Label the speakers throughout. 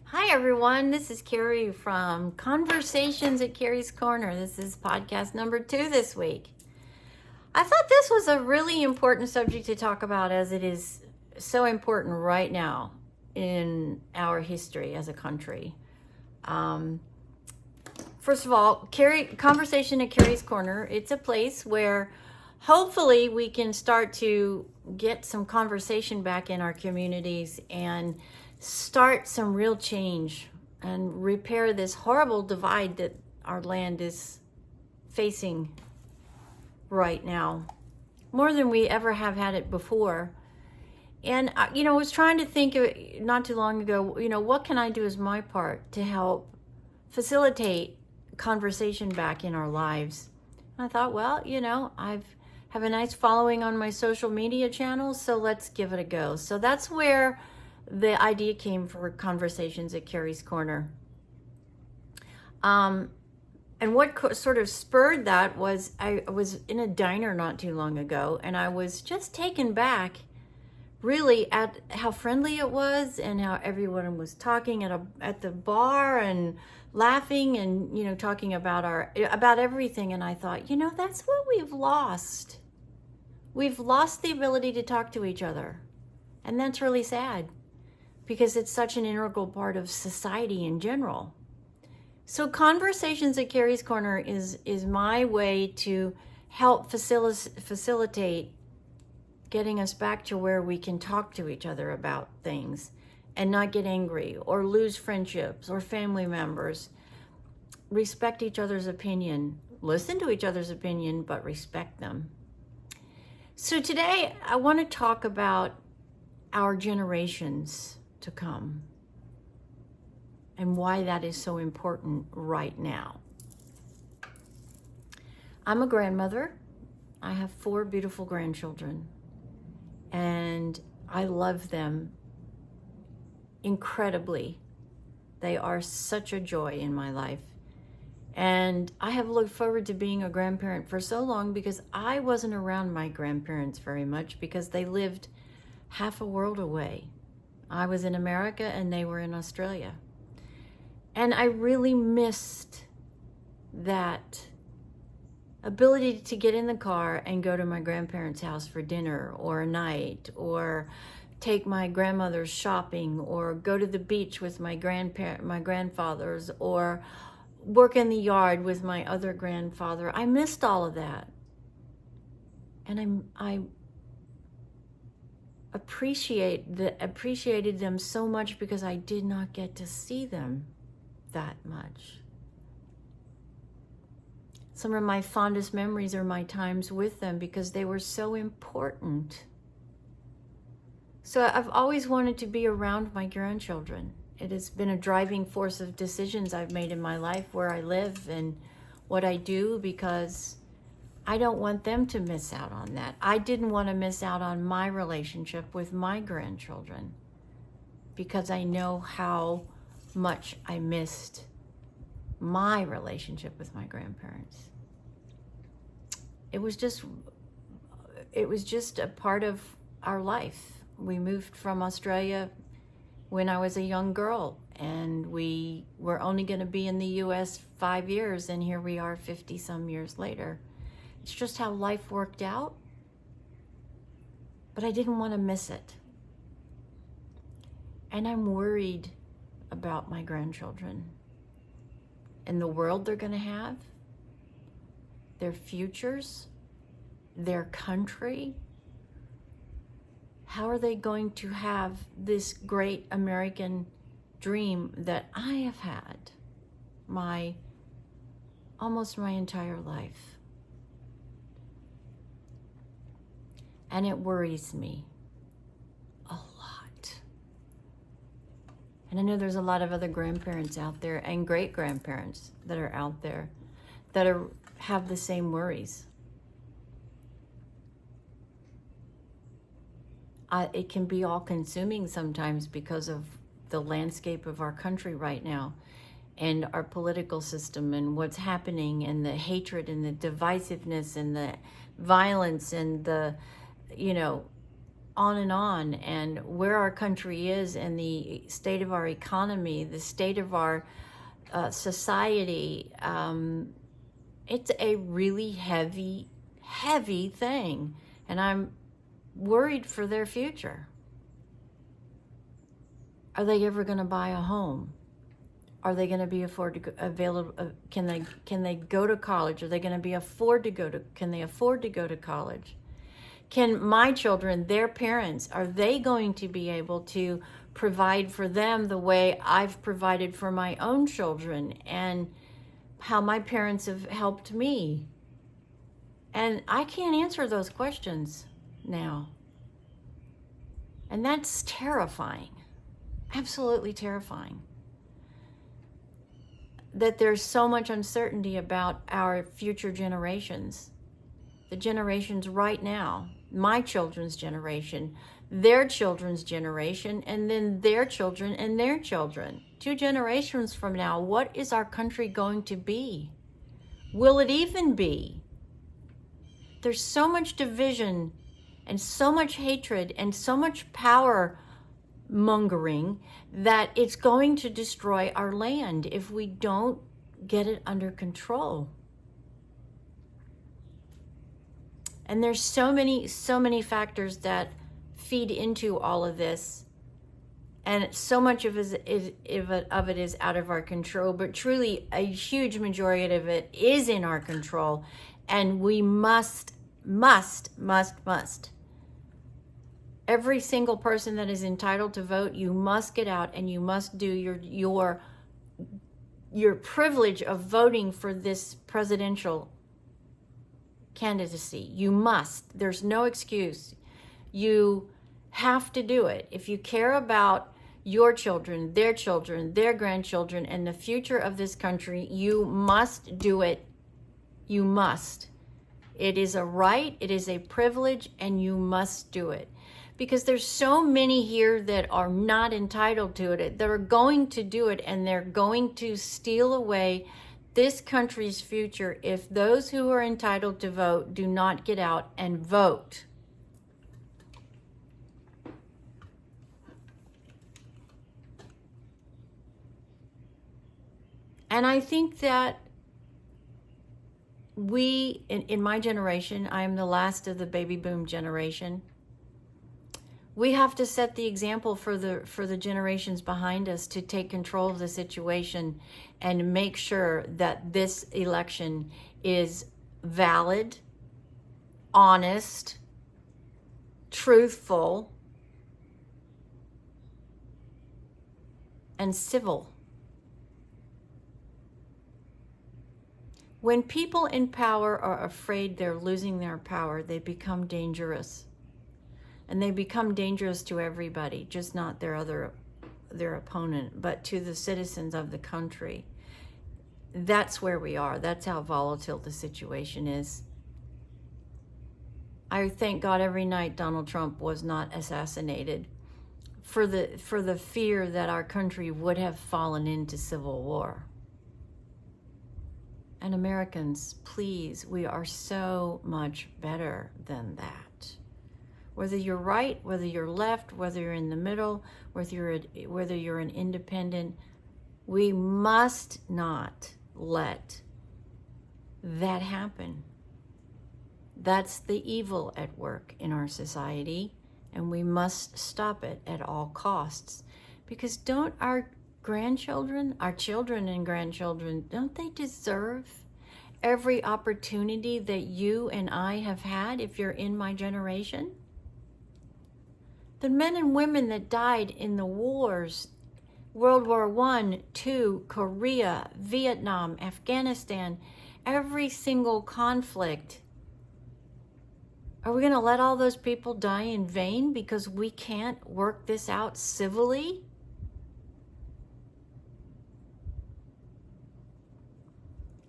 Speaker 1: Hi, everyone. This is Carrie from Conversations at Carrie's Corner. This is podcast number 2 this week. I thought this was a really important subject to talk about as it is so important right now in our history as a country. First of all, Conversation at Carrie's Corner, it's a place where hopefully we can start to get some conversation back in our communities and start some real change and repair this horrible divide that our land is facing right now, more than we ever have had it before. And, I was trying to think not too long ago, what can I do as my part to help facilitate conversation back in our lives? And I thought, well, I have a nice following on my social media channels, so let's give it a go. So that's where the idea came for Conversations at Carrie's Corner. And what sort of spurred that was I was in a diner not too long ago, and I was just taken back really at how friendly it was and how everyone was talking at the bar and laughing and talking about everything. And I thought, that's what we've lost. We've lost the ability to talk to each other, and that's really sad because it's such an integral part of society in general. So Conversations at Carrie's Corner is my way to help facilitate getting us back to where we can talk to each other about things and not get angry or lose friendships or family members. Respect each other's opinion, listen to each other's opinion, but respect them. So today I want to talk about our generations to come and why that is so important right now. I'm a grandmother. I have 4 beautiful grandchildren, and I love them incredibly. They are such a joy in my life. And I have looked forward to being a grandparent for so long because I wasn't around my grandparents very much because they lived half a world away. I was in America and they were in Australia. And I really missed that ability to get in the car and go to my grandparents' house for dinner or a night, or take my grandmother's shopping, or go to the beach with my grandfathers, or work in the yard with my other grandfather. I missed all of that. And I appreciated them so much because I did not get to see them that much. Some of my fondest memories are my times with them because they were so important. So I've always wanted to be around my grandchildren. It has been a driving force of decisions I've made in my life, where I live and what I do, because I don't want them to miss out on that. I didn't want to miss out on my relationship with my grandchildren because I know how much I missed my relationship with my grandparents. It was just a part of our life. We moved from Australia when I was a young girl, and we were only going to be in the US 5 years, and here we are 50 some years later. It's just how life worked out, but I didn't want to miss it. And I'm worried about my grandchildren and the world they're going to have, their futures, their country. How are they going to have this great American dream that I have had almost my entire life? And it worries me a lot. And I know there's a lot of other grandparents out there and great-grandparents that are out there that have the same worries. It can be all-consuming sometimes because of the landscape of our country right now and our political system and what's happening, and the hatred and the divisiveness and the violence and the on, and where our country is and the state of our economy, the state of our society. It's a really heavy thing, and I'm worried for their future. Are they ever going to buy a home? Are they going to be available? Can they go to college? Are they going to be can they afford to go to college? Can my children, their parents, are they going to be able to provide for them the way I've provided for my own children, and how my parents have helped me? And I can't answer those questions now. And that's terrifying. Absolutely terrifying. That there's so much uncertainty about our future generations. The generations right now, my children's generation, their children's generation, and then their children and their children. 2 generations from now, what is our country going to be? Will it even be? There's so much division and so much hatred and so much power mongering that it's going to destroy our land if we don't get it under control. And there's so many factors that feed into all of this, and so much of it is out of our control, but truly a huge majority of it is in our control, and we must. Every single person that is entitled to vote, you must get out and you must do your privilege of voting for this presidential candidacy. You must. There's no excuse. You have to do it. If you care about your children, their grandchildren, and the future of this country, you must do it. You must. It is a right, it is a privilege, and you must do it. Because there's so many here that are not entitled to it, that are going to do it, and they're going to steal away this country's future if those who are entitled to vote do not get out and vote. And I think that we, in my generation, I am the last of the baby boom generation. We have to set the example for the generations behind us to take control of the situation and make sure that this election is valid, honest, truthful, and civil. When people in power are afraid they're losing their power, they become dangerous. And they become dangerous to everybody, just not their opponent, but to the citizens of the country. That's where we are. That's how volatile the situation is. I thank God every night Donald Trump was not assassinated for the fear that our country would have fallen into civil war. And Americans, please, we are so much better than that. Whether you're right, whether you're left, whether you're in the middle, whether you're an independent, we must not let that happen. That's the evil at work in our society, and we must stop it at all costs. Because don't our grandchildren, our children and grandchildren, don't they deserve every opportunity that you and I have had if you're in my generation? The men and women that died in the wars, World War I, II, Korea, Vietnam, Afghanistan, every single conflict. Are we going to let all those people die in vain because we can't work this out civilly?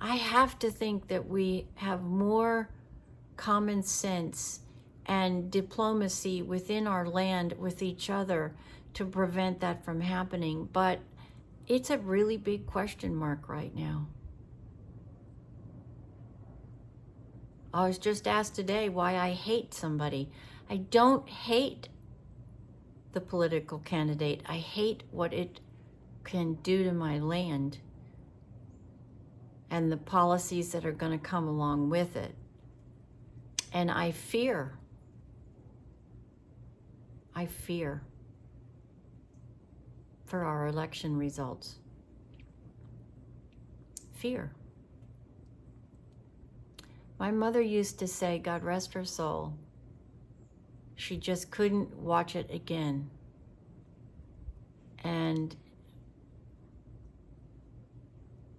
Speaker 1: I have to think that we have more common sense and diplomacy within our land with each other to prevent that from happening. But it's a really big question mark right now. I was just asked today why I hate somebody. I don't hate the political candidate. I hate what it can do to my land and the policies that are going to come along with it. And I fear for our election results. Fear. My mother used to say, God rest her soul, she just couldn't watch it again. And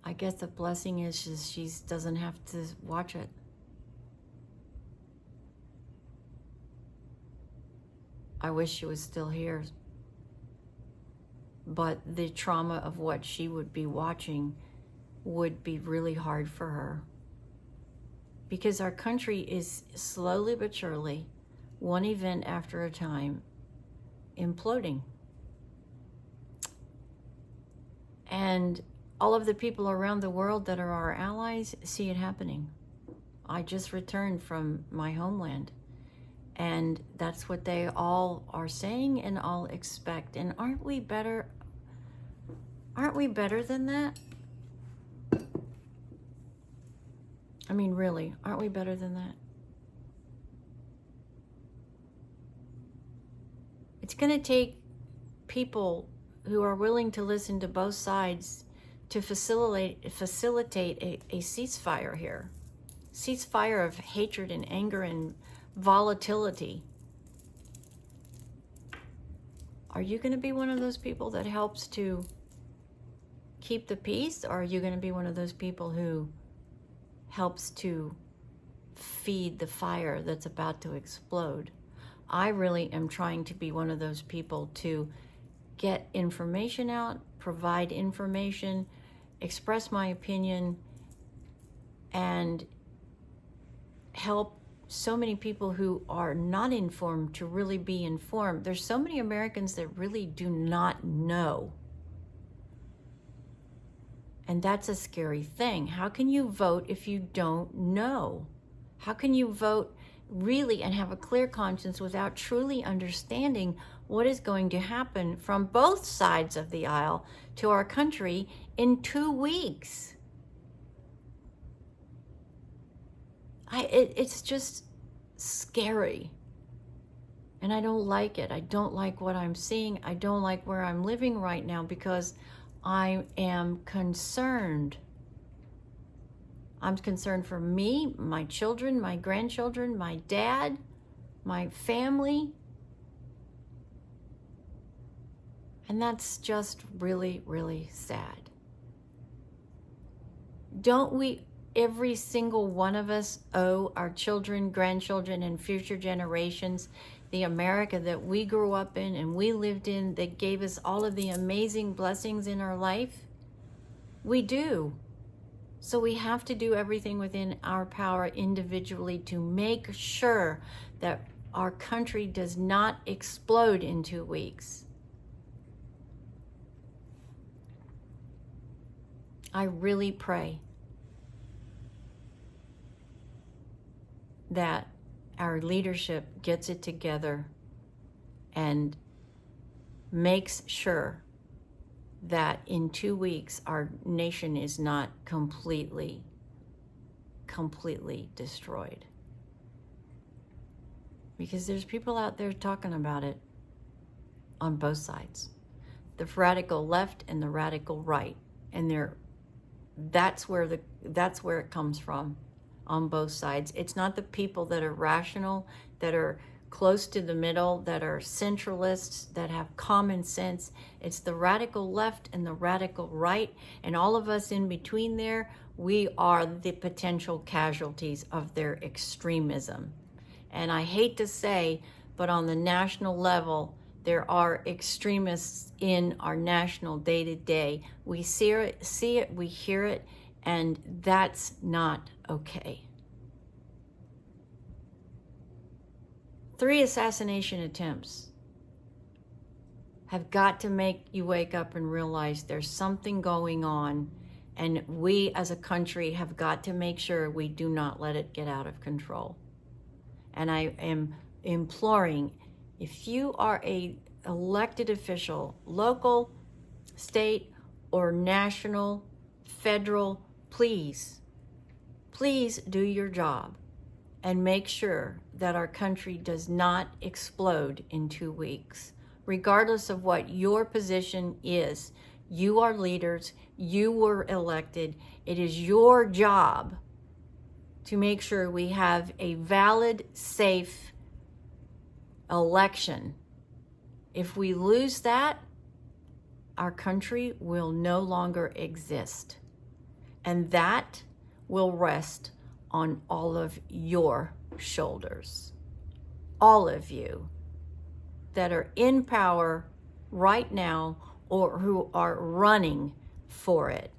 Speaker 1: I guess the blessing is she doesn't have to watch it. I wish she was still here. But the trauma of what she would be watching would be really hard for her. Because our country is slowly but surely, one event after a time, imploding. And all of the people around the world that are our allies see it happening. I just returned from my homeland. And that's what they all are saying and all expect. And aren't we better? Aren't we better than that? I mean, really, aren't we better than that? It's going to take people who are willing to listen to both sides to facilitate a ceasefire here. Ceasefire of hatred and anger and volatility. Are you going to be one of those people that helps to keep the peace, or are you going to be one of those people who helps to feed the fire that's about to explode? I really am trying to be one of those people to get information out, provide information, express my opinion, and help so many people who are not informed to really be informed. There's so many Americans that really do not know. And that's a scary thing. How can you vote if you don't know? How can you vote really and have a clear conscience without truly understanding what is going to happen from both sides of the aisle to our country in 2 weeks? It's just scary. And I don't like it. I don't like what I'm seeing. I don't like where I'm living right now because I am concerned. I'm concerned for me, my children, my grandchildren, my dad, my family. And that's just really, really sad. Don't we, every single one of us, owe our children, grandchildren, and future generations the America that we grew up in and we lived in, that gave us all of the amazing blessings in our life? We do. So we have to do everything within our power individually to make sure that our country does not explode in 2 weeks. I really pray that our leadership gets it together and makes sure that in 2 weeks our nation is not completely destroyed. Because there's people out there talking about it on both sides. The radical left and the radical right. And that's where it comes from. On both sides. It's not the people that are rational, that are close to the middle, that are centralists, that have common sense. It's the radical left and the radical right, and all of us in between there, we are the potential casualties of their extremism. And I hate to say, but on the national level, there are extremists in our national day-to-day. We see it, we hear it, and that's not okay. 3 assassination attempts have got to make you wake up and realize there's something going on, and we as a country have got to make sure we do not let it get out of control. And I am imploring, if you are a elected official, local, state, or national, federal, please do your job and make sure that our country does not explode in 2 weeks. Regardless of what your position is, you are leaders, you were elected. It is your job to make sure we have a valid, safe election. If we lose that, our country will no longer exist. And that will rest on all of your shoulders. All of you that are in power right now or who are running for it.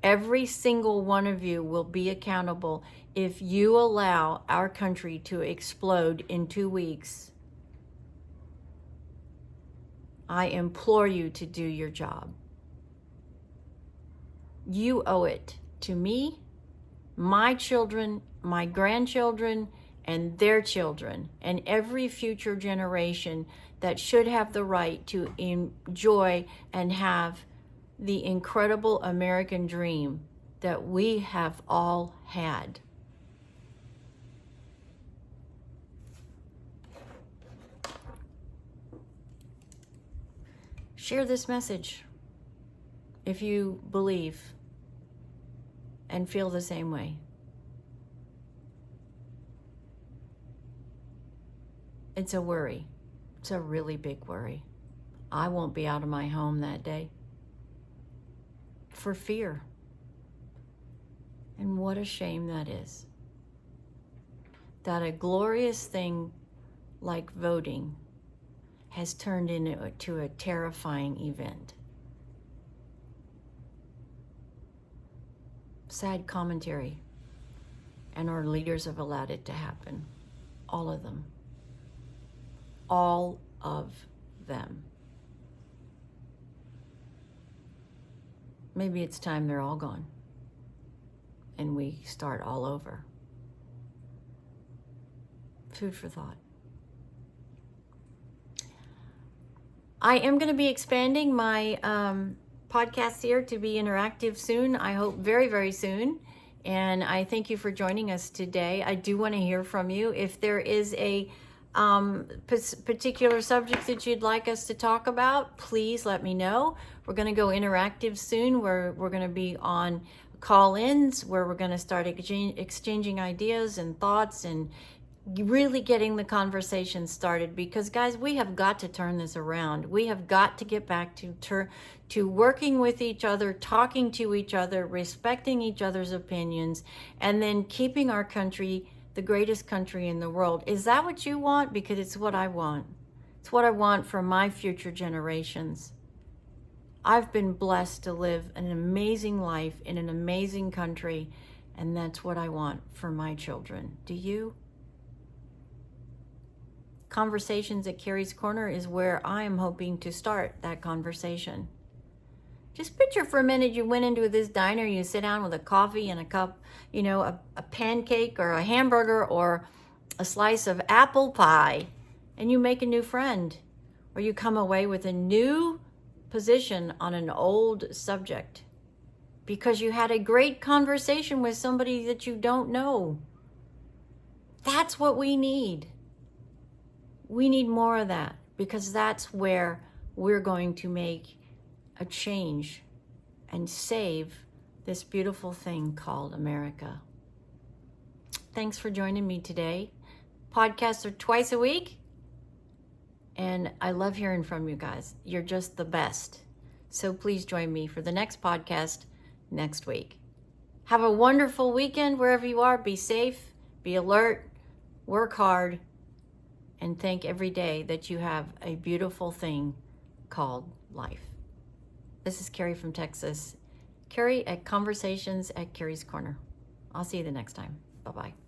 Speaker 1: Every single one of you will be accountable if you allow our country to explode in 2 weeks. I implore you to do your job. You owe it to me, my children, my grandchildren, and their children, and every future generation that should have the right to enjoy and have the incredible American dream that we have all had. Share this message if you believe and feel the same way. It's a worry. It's a really big worry. I won't be out of my home that day for fear. And what a shame that is. That a glorious thing like voting has turned into a terrifying event. Sad commentary. And our leaders have allowed it to happen. All of them. All of them. Maybe it's time they're all gone and we start all over. Food for thought. I am going to be expanding my podcast here to be interactive soon. I hope very, very soon. And I thank you for joining us today. I do want to hear from you. If there is a particular subject that you'd like us to talk about, please let me know. We're going to go interactive soon, where we're going to be on call-ins, where we're going to start exchanging ideas and thoughts and really getting the conversation started. Because guys, we have got to turn this around. We have got to get back to working with each other, talking to each other, respecting each other's opinions, and then keeping our country the greatest country in the world. Is that what you want? Because it's what I want. It's what I want for my future generations. I've been blessed to live an amazing life in an amazing country, and that's what I want for my children. Do you? Conversations at Carrie's Corner is where I am hoping to start that conversation. Just picture for a minute you went into this diner, you sit down with a coffee and a cup, a pancake or a hamburger or a slice of apple pie, and you make a new friend, or you come away with a new position on an old subject because you had a great conversation with somebody that you don't know. That's what we need. We need more of that, because that's where we're going to make a change and save this beautiful thing called America. Thanks for joining me today. Podcasts are twice a week, and I love hearing from you guys. You're just the best. So please join me for the next podcast next week. Have a wonderful weekend wherever you are. Be safe, be alert, work hard, and think every day that you have a beautiful thing called life. This is Carrie from Texas. Carrie at Conversations at Carrie's Corner. I'll see you the next time. Bye-bye.